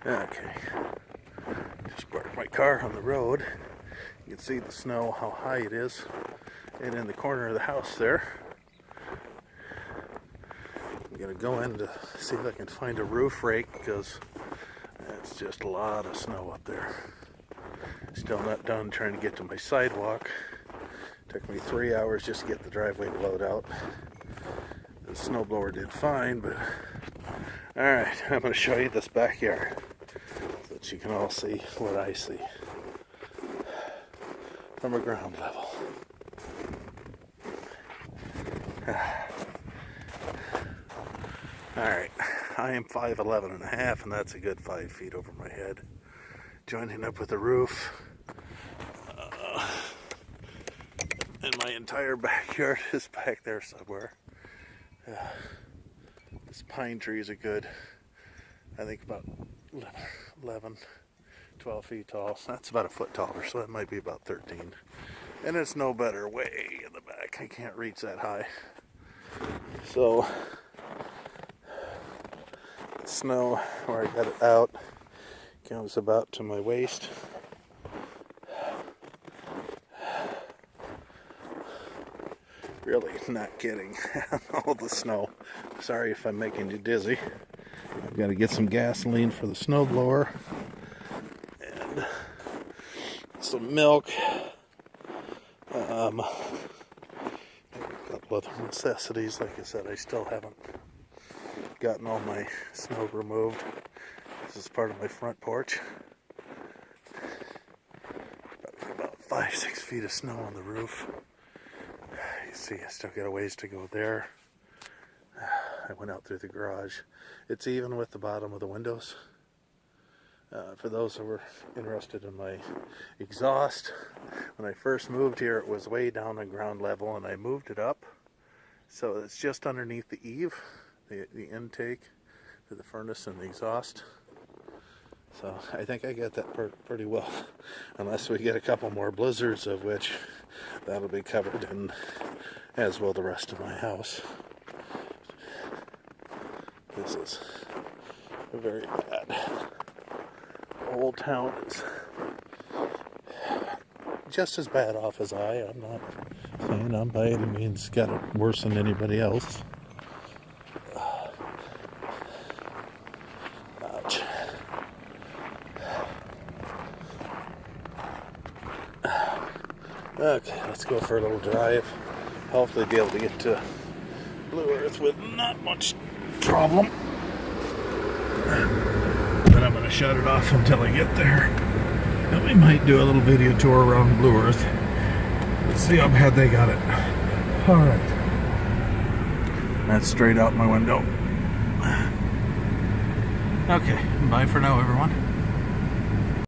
Okay, just parked my car on the road. You can see the snow, how high it is, and in the corner of the house there. I'm gonna go in to see if I can find a roof rake because it's just a lot of snow up there. Still not done trying to get to my sidewalk. Took me 3 hours just to get the driveway to load out. The snowblower did fine, but alright, I'm going to show you this backyard so that you can all see what I see from a ground level. Alright, I am 5'11 and a half, and that's a good 5 feet over my head. Joining up with the roof. And my entire backyard is back there somewhere. This pine tree is a good, I think about 11, 12 feet tall. That's about a foot taller, so that might be about 13. And it's no better way in the back. I can't reach that high. So, the snow where I got it out comes about to my waist. Really not kidding. All the snow. Sorry if I'm making you dizzy. I've got to get some gasoline for the snowblower and some milk. A couple other necessities. Like I said, I still haven't gotten all my snow removed. This is part of my front porch. About 5-6 feet of snow on the roof. You see, I still got a ways to go there. I went out through the garage. It's even with the bottom of the windows. For those who were interested in my exhaust, when I first moved here, it was way down on ground level, and I moved it up. So it's just underneath the eave, the intake to the furnace and the exhaust. So I think I got that pretty well, unless we get a couple more blizzards, of which that'll be covered in, as will the rest of my house. This is very bad. Old Town is just as bad off as I. I'm not saying I'm by any means got it worse than anybody else. Ouch. Okay, let's go for a little drive. Hopefully be able to get to Blue Earth with not much problem. But I'm going to shut it off until I get there. And we might do a little video tour around Blue Earth. Let's see how bad they got it. Alright. That's straight out my window. Okay, bye for now, everyone.